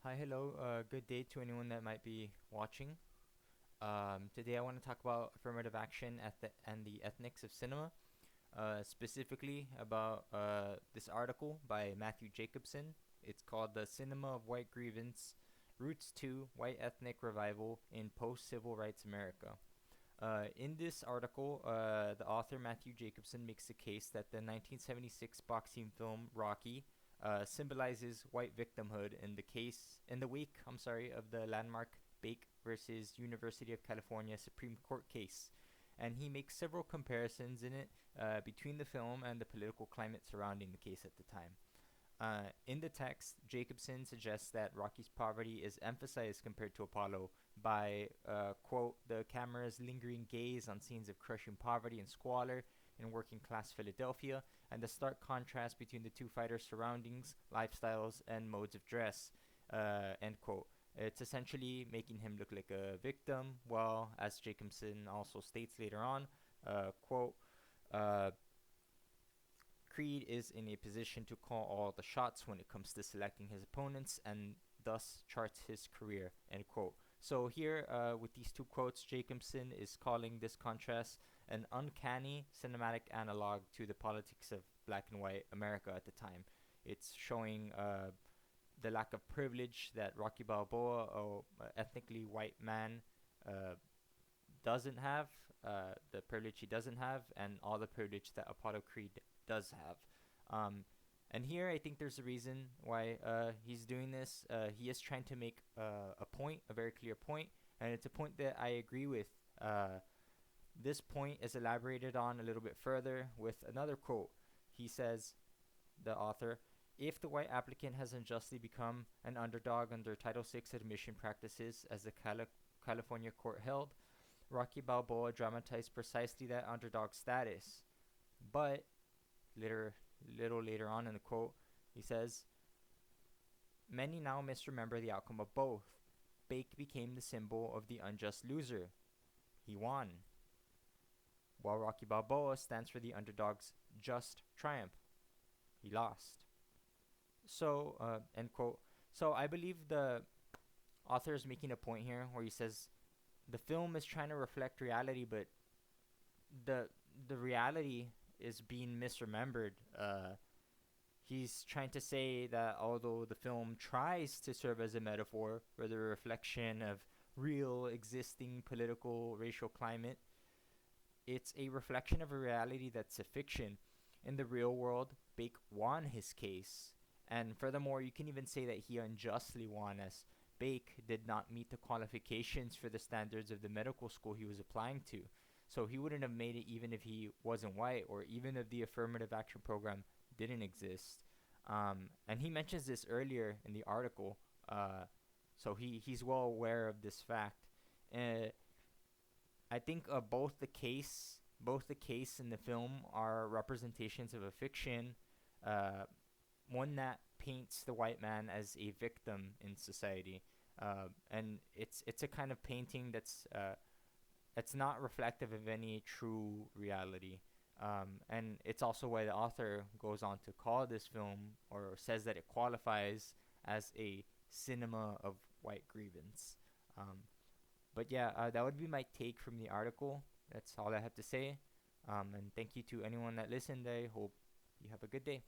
Hi, hello. Good day to anyone that might be watching. Today, I want to talk about affirmative action and the ethnics of cinema, specifically about this article by Matthew Jacobson. It's called "The Cinema of White Grievance: Roots to White Ethnic Revival in Post-Civil Rights America." In this article, the author Matthew Jacobson makes the case that the 1976 boxing film Rocky symbolizes white victimhood in the wake, of the landmark Bake versus University of California Supreme Court case, and he makes several comparisons in it between the film and the political climate surrounding the case at the time. In the text, Jacobson suggests that Rocky's poverty is emphasized compared to Apollo by, quote, the camera's lingering gaze on scenes of crushing poverty and squalor in working class Philadelphia, and the stark contrast between the two fighters' surroundings, lifestyles, and modes of dress, end quote. It's essentially making him look like a victim, while, as Jacobson also states later on, quote, uh, Creed is in a position to call all the shots when it comes to selecting his opponents and thus charts his career. End quote. So here, with these two quotes, Jacobson is calling this contrast an uncanny cinematic analog to the politics of black and white America at the time. It's showing the lack of privilege that Rocky Balboa, a ethnically white man, uh, doesn't have, the privilege he doesn't have, and all the privilege that Apollo Creed does have. Um, and here, I think there's a reason why he's doing this. He is trying to make a point, a very clear point, and it's a point that I agree with. This point is elaborated on a little bit further with another quote. He says, the author, if the white applicant has unjustly become an underdog under Title VI admission practices, as the California court held, Rocky Balboa dramatized precisely that underdog status. But, little later on in the quote, he says, many now misremember the outcome of both. Bake became the symbol of the unjust loser. He won. While Rocky Balboa stands for the underdog's just triumph. He lost. So, end quote. So I believe the author is making a point here where he says the film is trying to reflect reality, but the reality is being misremembered. He's trying to say that although the film tries to serve as a metaphor for the reflection of real existing political racial climate, it's a reflection of a reality that's a fiction. In the real world, Bake won his case. And furthermore, you can even say that he unjustly won, as Bake did not meet the qualifications for the standards of the medical school he was applying to. So he wouldn't have made it even if he wasn't white, or even if the affirmative action program didn't exist. And he mentions this earlier in the article. So he's well aware of this fact. Uh, I think both the case and the film are representations of a fiction, uh, one that paints the white man as a victim in society, and it's a kind of painting that's not reflective of any true reality. And it's also why the author goes on to call this film, or says that it qualifies as a cinema of white grievance. Um, but yeah, that would be my take from the article. That's all I have to say. And thank you to anyone that listened. I hope you have a good day.